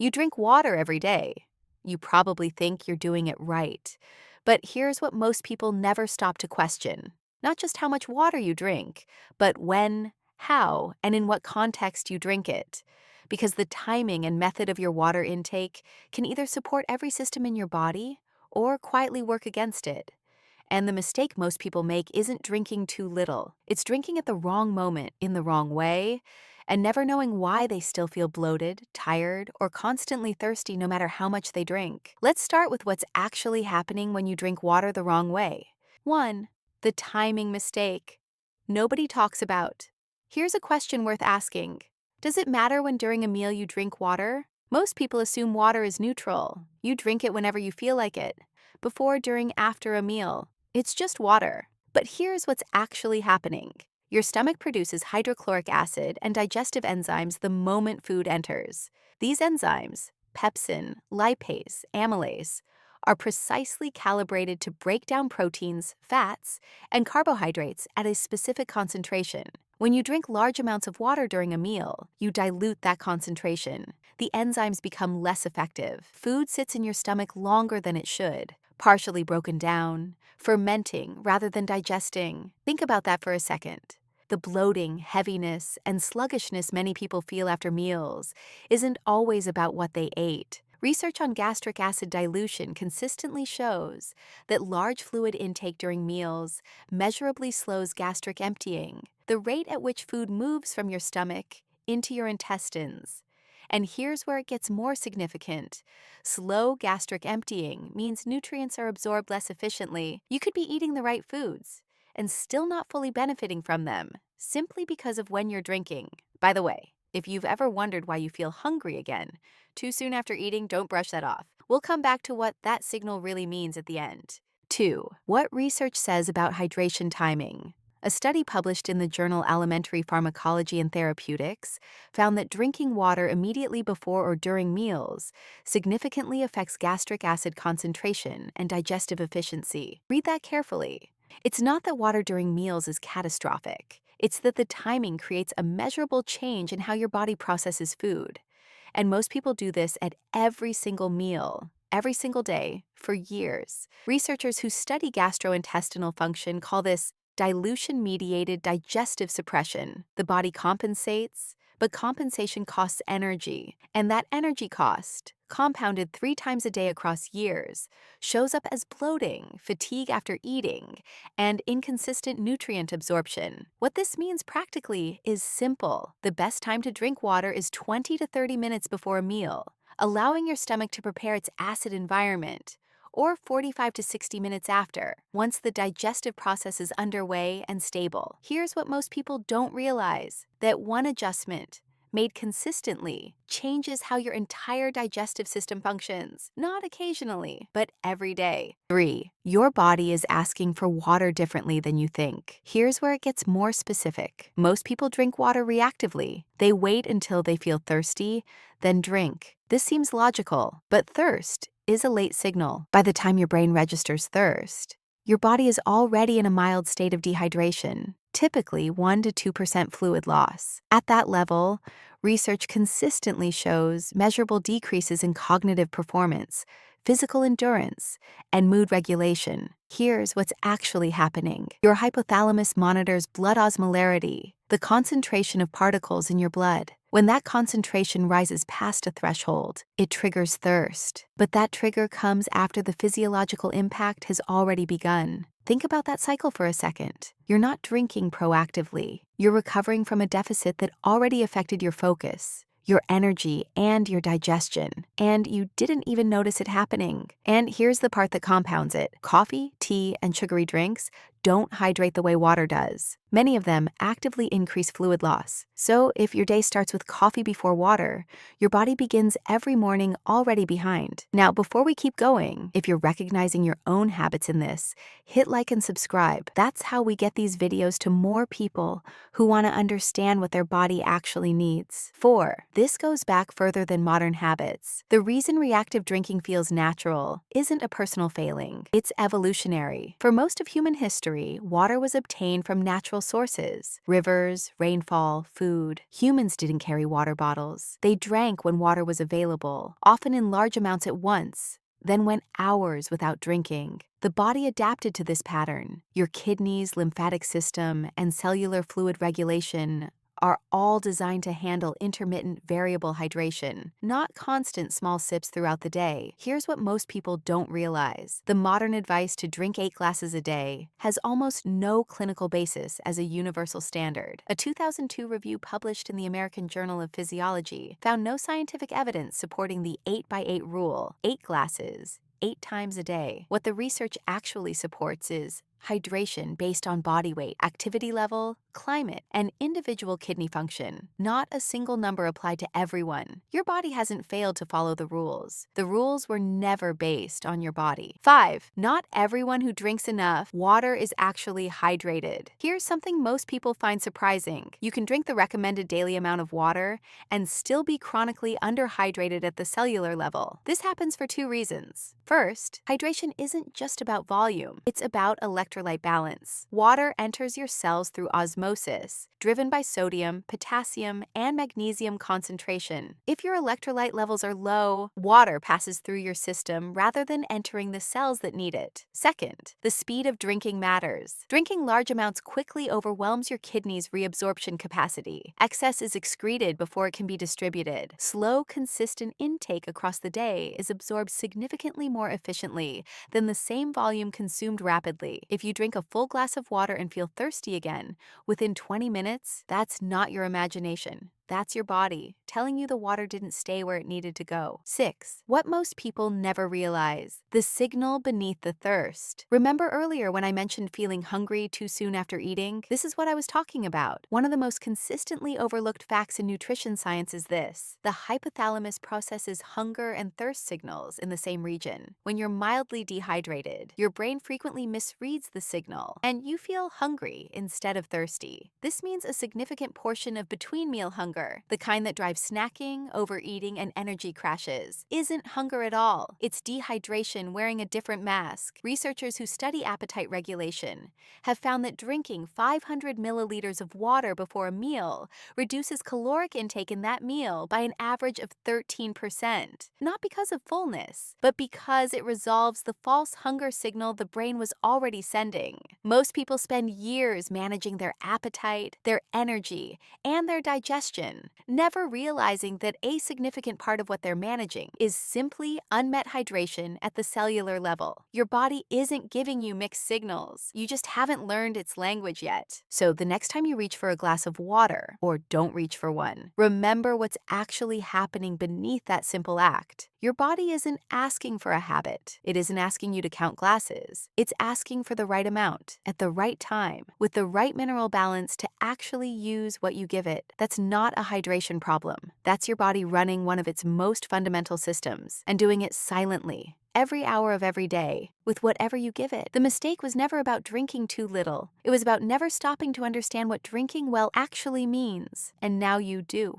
You drink water every day. You probably think you're doing it right. But here's what most people never stop to question. Not just how much water you drink, but when, how, and in what context you drink it. Because the timing and method of your water intake can either support every system in your body or quietly work against it. And the mistake most people make isn't drinking too little. It's drinking at the wrong moment, in the wrong way, and never knowing why they still feel bloated, tired, or constantly thirsty no matter how much they drink. Let's start with what's actually happening when you drink water the wrong way. 1. The timing mistake. Nobody talks about. Here's a question worth asking. Does it matter when during a meal you drink water? Most people assume water is neutral. You drink it whenever you feel like it. Before, during, after a meal. It's just water. But here's what's actually happening. Your stomach produces hydrochloric acid and digestive enzymes the moment food enters. These enzymes, pepsin, lipase, amylase, are precisely calibrated to break down proteins, fats, and carbohydrates at a specific concentration. When you drink large amounts of water during a meal, you dilute that concentration. The enzymes become less effective. Food sits in your stomach longer than it should, partially broken down, fermenting rather than digesting. Think about that for a second. The bloating, heaviness, and sluggishness many people feel after meals isn't always about what they ate. Research on gastric acid dilution consistently shows that large fluid intake during meals measurably slows gastric emptying, the rate at which food moves from your stomach into your intestines. And here's where it gets more significant. Slow gastric emptying means nutrients are absorbed less efficiently. You could be eating the right foods and still not fully benefiting from them, simply because of when you're drinking. By the way, if you've ever wondered why you feel hungry again too soon after eating, don't brush that off. We'll come back to what that signal really means at the end. 2. What research says about hydration timing. A study published in the journal Alimentary, Pharmacology, and Therapeutics found that drinking water immediately before or during meals significantly affects gastric acid concentration and digestive efficiency. Read that carefully. It's not that water during meals is catastrophic. It's that the timing creates a measurable change in how your body processes food. And most people do this at every single meal, every single day, for years. Researchers who study gastrointestinal function call this dilution-mediated digestive suppression. The body compensates, but compensation costs energy. And that energy cost, compounded 3 times a day across years, shows up as bloating, fatigue after eating, and inconsistent nutrient absorption. What this means practically is simple. The best time to drink water is 20 to 30 minutes before a meal, allowing your stomach to prepare its acid environment, or 45 to 60 minutes after, once the digestive process is underway and stable. Here's what most people don't realize, that one adjustment, made consistently, changes how your entire digestive system functions, not occasionally, but every day. 3. Your body is asking for water differently than you think. Here's where it gets more specific. Most people drink water reactively. They wait until they feel thirsty, then drink. This seems logical, but thirst is a late signal. By the time your brain registers thirst, your body is already in a mild state of dehydration, typically 1 to 2% fluid loss. At that level, research consistently shows measurable decreases in cognitive performance, physical endurance, and mood regulation. Here's what's actually happening. Your hypothalamus monitors blood osmolarity, the concentration of particles in your blood. When that concentration rises past a threshold, it triggers thirst. But that trigger comes after the physiological impact has already begun. Think about that cycle for a second. You're not drinking proactively. You're recovering from a deficit that already affected your focus, your energy, and your digestion. And you didn't even notice it happening. And here's the part that compounds it. Coffee, tea, and sugary drinks don't hydrate the way water does. Many of them actively increase fluid loss. So if your day starts with coffee before water, your body begins every morning already behind. Now, before we keep going, if you're recognizing your own habits in this, hit like and subscribe. That's how we get these videos to more people who want to understand what their body actually needs. 4. This goes back further than modern habits. The reason reactive drinking feels natural isn't a personal failing. It's evolutionary. For most of human history, history, water was obtained from natural sources: rivers, rainfall, food. Humans didn't carry water bottles. They drank when water was available, often in large amounts at once, then went hours without drinking. The body adapted to this pattern. Your kidneys, lymphatic system, and cellular fluid regulation are all designed to handle intermittent variable hydration, not constant small sips throughout the day. Here's what most people don't realize. The modern advice to drink 8 glasses a day has almost no clinical basis as a universal standard. A 2002 review published in the American Journal of Physiology found no scientific evidence supporting the 8x8 rule, 8 glasses, 8 times a day. What the research actually supports is hydration based on body weight, activity level, climate, and individual kidney function, not a single number applied to everyone. Your body hasn't failed to follow the rules. The rules were never based on your body. 5. Not everyone who drinks enough water is actually hydrated. Here's something most people find surprising. You can drink the recommended daily amount of water and still be chronically underhydrated at the cellular level. This happens for 2 reasons. First, hydration isn't just about volume. It's about electrolyte balance. Water enters your cells through osmosis, driven by sodium, potassium, and magnesium concentration. If your electrolyte levels are low, water passes through your system rather than entering the cells that need it. Second, the speed of drinking matters. Drinking large amounts quickly overwhelms your kidney's reabsorption capacity. Excess is excreted before it can be distributed. Slow, consistent intake across the day is absorbed significantly more efficiently than the same volume consumed rapidly. If you drink a full glass of water and feel thirsty again, within 20 minutes, that's not your imagination. That's your body telling you the water didn't stay where it needed to go. 6. What most people never realize: the signal beneath the thirst. Remember earlier when I mentioned feeling hungry too soon after eating? This is what I was talking about. One of the most consistently overlooked facts in nutrition science is this: the hypothalamus processes hunger and thirst signals in the same region. When you're mildly dehydrated, your brain frequently misreads the signal, and you feel hungry instead of thirsty. This means a significant portion of between-meal hunger, the kind that drives snacking, overeating, and energy crashes, isn't hunger at all. It's dehydration wearing a different mask. Researchers who study appetite regulation have found that drinking 500 milliliters of water before a meal reduces caloric intake in that meal by an average of 13%. Not because of fullness, but because it resolves the false hunger signal the brain was already sending. Most people spend years managing their appetite, their energy, and their digestion, never realizing that a significant part of what they're managing is simply unmet hydration at the cellular level. Your body isn't giving you mixed signals. You just haven't learned its language yet. So the next time you reach for a glass of water, or don't reach for one, remember what's actually happening beneath that simple act. Your body isn't asking for a habit. It isn't asking you to count glasses. It's asking for the right amount, at the right time, with the right mineral balance to actually use what you give it. That's not a hydration problem. That's your body running one of its most fundamental systems, and doing it silently, every hour of every day, with whatever you give it. The mistake was never about drinking too little. It was about never stopping to understand what drinking well actually means. And now you do.